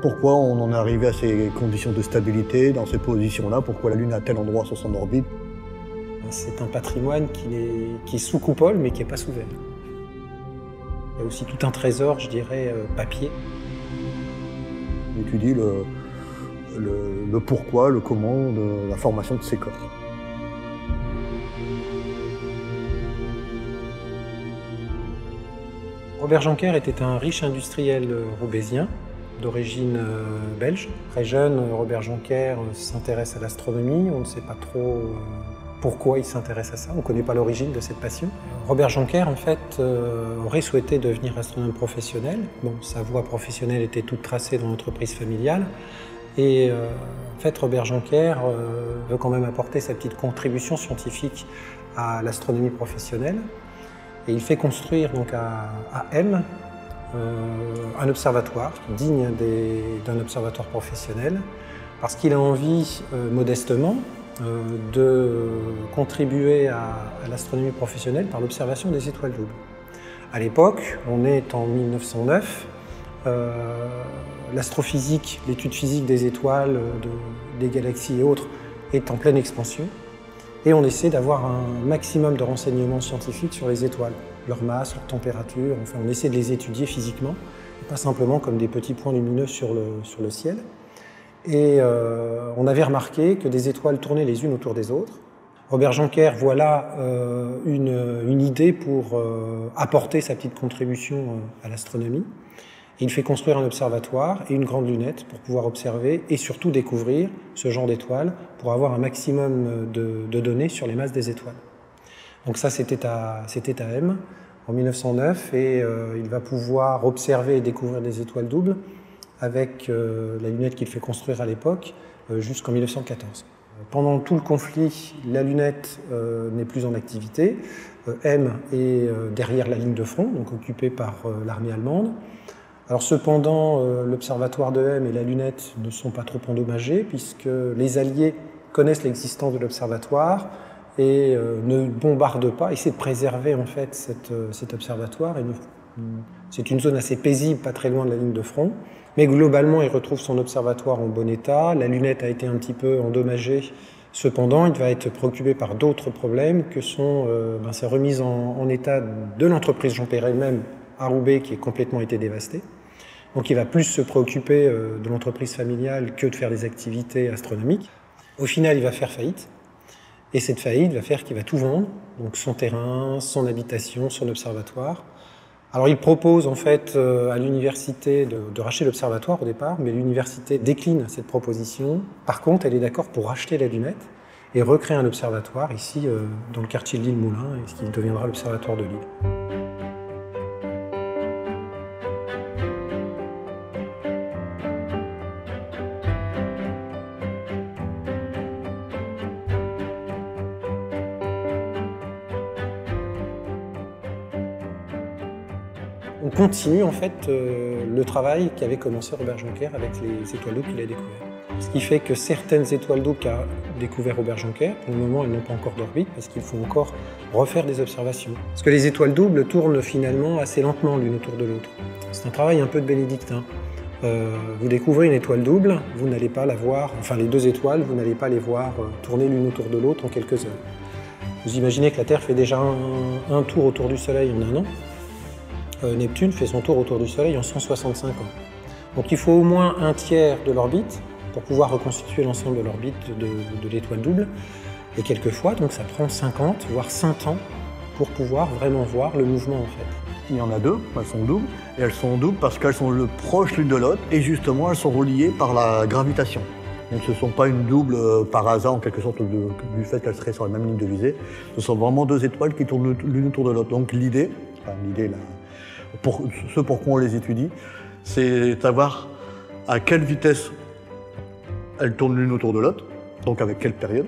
pourquoi on en est arrivé à ces conditions de stabilité, dans ces positions-là, pourquoi la Lune est à tel endroit sur son orbite. C'est un patrimoine qui est sous coupole, mais qui n'est pas sous verre. Il y a aussi tout un trésor, je dirais, papier. On étudie le pourquoi, le comment de la formation de ces corps. Robert Joncker était un riche industriel roubaisien, d'origine belge. Très jeune, Robert Joncker s'intéresse à l'astronomie. On ne sait pas trop pourquoi il s'intéresse à ça. On ne connaît pas l'origine de cette passion. Robert Joncker, en fait, aurait souhaité devenir astronome professionnel. Bon, sa voie professionnelle était toute tracée dans l'entreprise familiale. Et en fait, Robert Joncker veut quand même apporter sa petite contribution scientifique à l'astronomie professionnelle. Et il fait construire donc à M un observatoire digne d'un observatoire professionnel, parce qu'il a envie, modestement, de contribuer à l'astronomie professionnelle par l'observation des étoiles doubles. À l'époque, on est en 1909, l'astrophysique, l'étude physique des étoiles, des galaxies et autres est en pleine expansion. Et on essaie d'avoir un maximum de renseignements scientifiques sur les étoiles, leur masse, leur température, enfin on essaie de les étudier physiquement, et pas simplement comme des petits points lumineux sur le ciel. Et on avait remarqué que des étoiles tournaient les unes autour des autres. Robert Joncker voit là une idée pour apporter sa petite contribution à l'astronomie. Il fait construire un observatoire et une grande lunette pour pouvoir observer et surtout découvrir ce genre d'étoiles pour avoir un maximum de données sur les masses des étoiles. Donc ça, c'était à M en 1909 et il va pouvoir observer et découvrir des étoiles doubles avec la lunette qu'il fait construire à l'époque jusqu'en 1914. Pendant tout le conflit, la lunette n'est plus en activité. M est derrière la ligne de front, donc occupée par l'armée allemande. Alors cependant, l'observatoire de M et la lunette ne sont pas trop endommagés puisque les Alliés connaissent l'existence de l'observatoire et ne bombardent pas, essaient de préserver en fait cet observatoire. C'est une zone assez paisible, pas très loin de la ligne de front, mais globalement il retrouve son observatoire en bon état. La lunette a été un petit peu endommagée, cependant il va être préoccupé par d'autres problèmes que sont sa remise en état de l'entreprise Joncker elle-même à Roubaix qui est complètement été dévastée. Donc il va plus se préoccuper de l'entreprise familiale que de faire des activités astronomiques. Au final, il va faire faillite. Et cette faillite va faire qu'il va tout vendre, donc son terrain, son habitation, son observatoire. Alors il propose en fait à l'université de racheter l'observatoire au départ, mais l'université décline cette proposition. Par contre, elle est d'accord pour racheter la lunette et recréer un observatoire ici dans le quartier de l'Île-Moulin, et ce qui deviendra l'observatoire de Lille. On continue en fait le travail qu'avait commencé Robert Joncker avec les étoiles doubles qu'il a découvertes. Ce qui fait que certaines étoiles doubles qu'a découvert Robert Joncker, pour le moment elles n'ont pas encore d'orbite parce qu'il faut encore refaire des observations. Parce que les étoiles doubles tournent finalement assez lentement l'une autour de l'autre. C'est un travail un peu de bénédictin. Vous découvrez une étoile double, vous n'allez pas la voir, enfin les deux étoiles, vous n'allez pas les voir tourner l'une autour de l'autre en quelques heures. Vous imaginez que la Terre fait déjà un tour autour du Soleil en 1 an. Neptune fait son tour autour du Soleil en 165 ans. Donc il faut au moins un tiers de l'orbite pour pouvoir reconstituer l'ensemble de l'orbite de l'étoile double. Et quelquefois, donc ça prend 50, voire 100 ans pour pouvoir vraiment voir le mouvement en fait. Il y en a deux, elles sont doubles, et elles sont doubles parce qu'elles sont proches l'une de l'autre, et justement elles sont reliées par la gravitation. Donc ce ne sont pas une double par hasard en quelque sorte du fait qu'elles seraient sur la même ligne de visée. Ce sont vraiment deux étoiles qui tournent l'une autour de l'autre. Donc l'idée, ce pourquoi on les étudie, c'est savoir à quelle vitesse elles tournent l'une autour de l'autre, donc avec quelle période,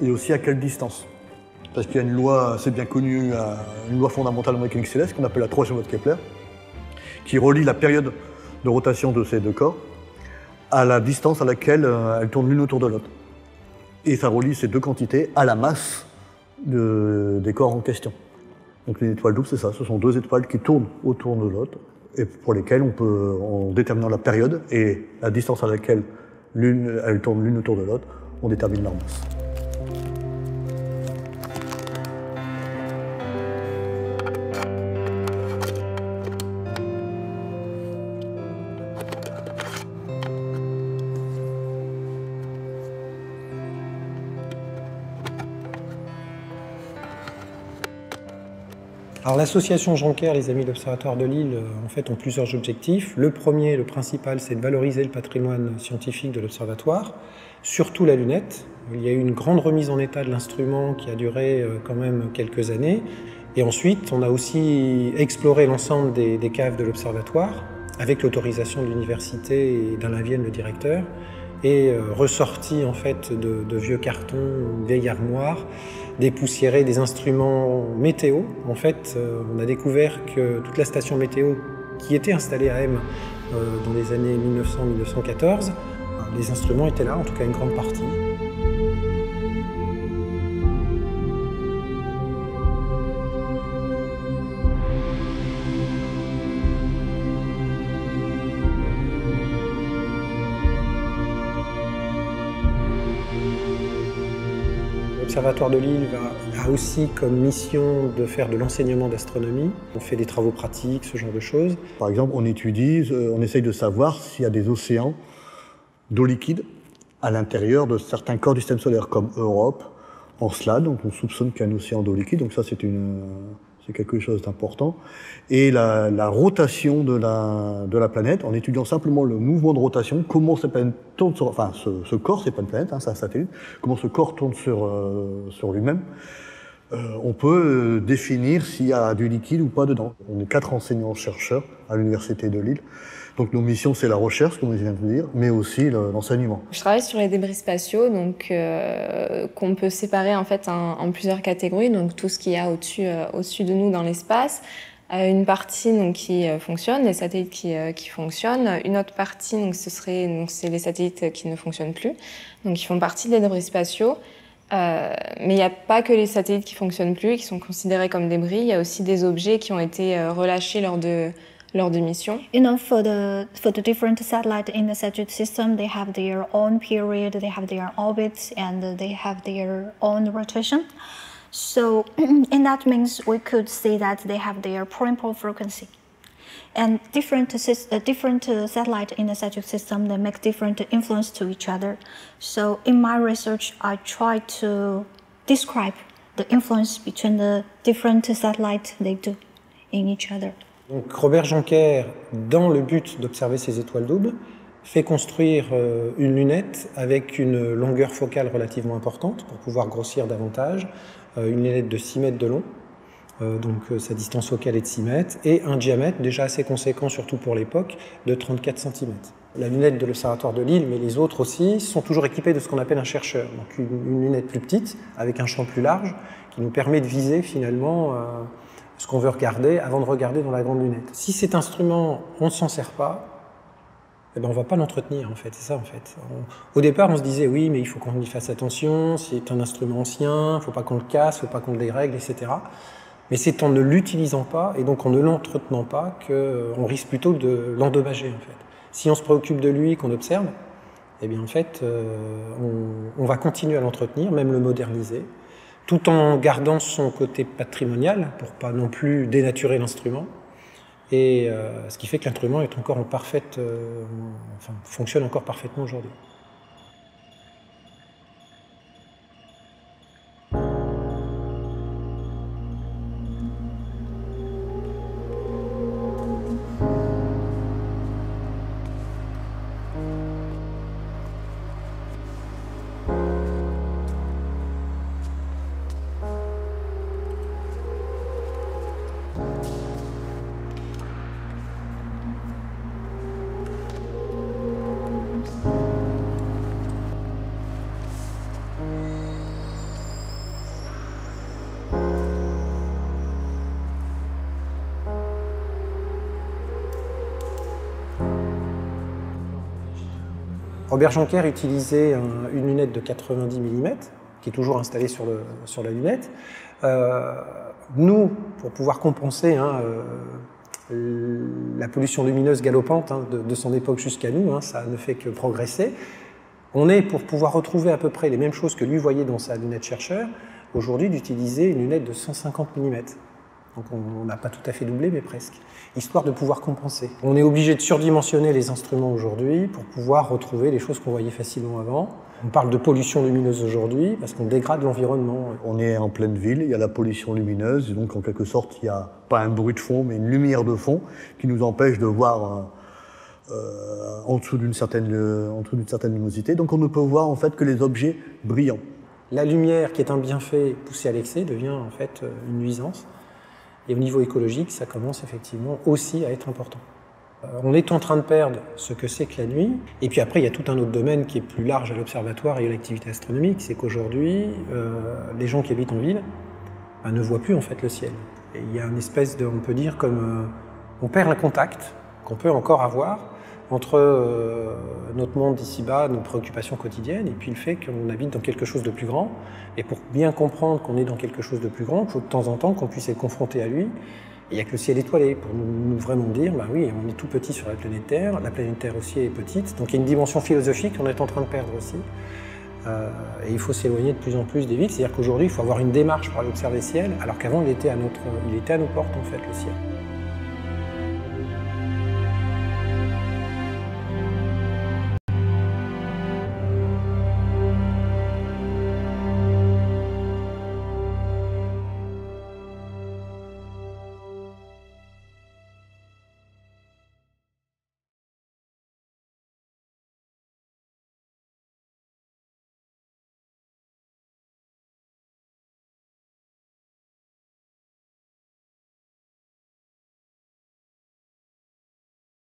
et aussi à quelle distance. Parce qu'il y a une loi assez bien connue, une loi fondamentale en mécanique céleste qu'on appelle la troisième loi de Kepler, qui relie la période de rotation de ces deux corps à la distance à laquelle elles tournent l'une autour de l'autre. Et ça relie ces deux quantités à la masse des corps en question. Donc les étoiles doubles, c'est ça, ce sont deux étoiles qui tournent autour de l'autre et pour lesquels on peut, en déterminant la période et la distance à laquelle elles tournent l'une autour de l'autre, on détermine leur masse. Alors l'association Jonker, les Amis de l'Observatoire de Lille, en fait, ont plusieurs objectifs. Le premier, le principal, c'est de valoriser le patrimoine scientifique de l'Observatoire, surtout la lunette. Il y a eu une grande remise en état de l'instrument qui a duré quand même quelques années. Et ensuite, on a aussi exploré l'ensemble des caves de l'Observatoire, avec l'autorisation de l'université et d'Alain Vienne, le directeur, et ressorti en fait de vieux cartons, vieilles armoires, dépoussiérer des instruments météo. En fait, on a découvert que toute la station météo qui était installée à M dans les années 1900-1914, les instruments étaient là, en tout cas une grande partie. L'Observatoire de Lille a aussi comme mission de faire de l'enseignement d'astronomie. On fait des travaux pratiques, ce genre de choses. Par exemple, on étudie, on essaye de savoir s'il y a des océans d'eau liquide à l'intérieur de certains corps du système solaire, comme Europe, Encelade, donc on soupçonne qu'il y a un océan d'eau liquide, donc ça c'est quelque chose d'important. Et la rotation de la planète, en étudiant simplement le mouvement de rotation, comment cette planète tourne sur, enfin ce corps, c'est pas une planète, hein, c'est un satellite, comment ce corps tourne sur lui-même, on peut définir s'il y a du liquide ou pas dedans. On est 4 enseignants-chercheurs à l'Université de Lille. Donc nos missions, c'est la recherche, comme je viens de dire, mais aussi l'enseignement. Je travaille sur les débris spatiaux, donc qu'on peut séparer en fait en plusieurs catégories. Donc tout ce qu'il y a au-dessus de nous dans l'espace, une partie donc qui fonctionne, les satellites qui fonctionnent. Une autre partie, c'est les satellites qui ne fonctionnent plus, donc qui font partie des débris spatiaux. Mais il n'y a pas que les satellites qui fonctionnent plus, qui sont considérés comme débris. Il y a aussi des objets qui ont été relâchés lors de missions. You know, for the different satellites in the Sagitt system, they have their own period, they have their orbits, and they have their own rotation. So, and that means we could say that they have their point-pole frequency. And different satellites in the Sagitt system, they make different influence to each other. So, in my research, I try to describe the influence between the different satellites they do in each other. Donc Robert Jonker, dans le but d'observer ces étoiles doubles, fait construire une lunette avec une longueur focale relativement importante pour pouvoir grossir davantage, une lunette de 6 mètres de long, donc sa distance focale est de 6 mètres, et un diamètre déjà assez conséquent, surtout pour l'époque, de 34 cm. La lunette de l'Observatoire de Lille, mais les autres aussi, sont toujours équipées de ce qu'on appelle un chercheur, donc une lunette plus petite, avec un champ plus large, qui nous permet de viser finalement ce qu'on veut regarder avant de regarder dans la grande lunette. Si cet instrument, on ne s'en sert pas, eh ben on ne va pas l'entretenir en fait, c'est ça en fait. Au départ, on se disait oui, mais il faut qu'on y fasse attention, c'est un instrument ancien, il ne faut pas qu'on le casse, il ne faut pas qu'on le dérègle, etc. Mais c'est en ne l'utilisant pas et donc en ne l'entretenant pas qu'on risque plutôt de l'endommager en fait. Si on se préoccupe de lui, qu'on observe, eh bien en fait, on va continuer à l'entretenir, même le moderniser, tout en gardant son côté patrimonial, pour pas non plus dénaturer l'instrument. Et ce qui fait que l'instrument est encore fonctionne encore parfaitement aujourd'hui. Robert Jonker utilisait une lunette de 90 mm, qui est toujours installée sur la lunette. Nous, pour pouvoir compenser la pollution lumineuse galopante de son époque jusqu'à nous, ça ne fait que progresser. On est, pour pouvoir retrouver à peu près les mêmes choses que lui voyait dans sa lunette chercheur, aujourd'hui d'utiliser une lunette de 150 mm. Donc on n'a pas tout à fait doublé, mais presque, histoire de pouvoir compenser. On est obligé de surdimensionner les instruments aujourd'hui pour pouvoir retrouver les choses qu'on voyait facilement avant. On parle de pollution lumineuse aujourd'hui parce qu'on dégrade l'environnement. On est en pleine ville, il y a la pollution lumineuse, et donc en quelque sorte, il n'y a pas un bruit de fond, mais une lumière de fond qui nous empêche de voir en dessous d'une certaine luminosité. Donc on ne peut voir en fait que les objets brillants. La lumière, qui est un bienfait poussé à l'excès, devient en fait une nuisance. Et au niveau écologique, ça commence effectivement aussi à être important. On est en train de perdre ce que c'est que la nuit. Et puis après, il y a tout un autre domaine qui est plus large à l'observatoire et à l'activité astronomique, c'est qu'aujourd'hui, les gens qui habitent en ville ne voient plus en fait le ciel. Et il y a une espèce de, on peut dire, comme on perd le contact qu'on peut encore avoir entre notre monde d'ici-bas, nos préoccupations quotidiennes, et puis le fait qu'on habite dans quelque chose de plus grand. Et pour bien comprendre qu'on est dans quelque chose de plus grand, il faut de temps en temps qu'on puisse être confronté à lui. Et il n'y a que le ciel étoilé pour nous vraiment dire, bah oui, on est tout petit sur la planète Terre aussi est petite, donc il y a une dimension philosophique qu'on est en train de perdre aussi. Et il faut s'éloigner de plus en plus des villes, c'est-à-dire qu'aujourd'hui, il faut avoir une démarche pour aller observer le ciel, alors qu'avant, il était à nos portes, en fait, le ciel.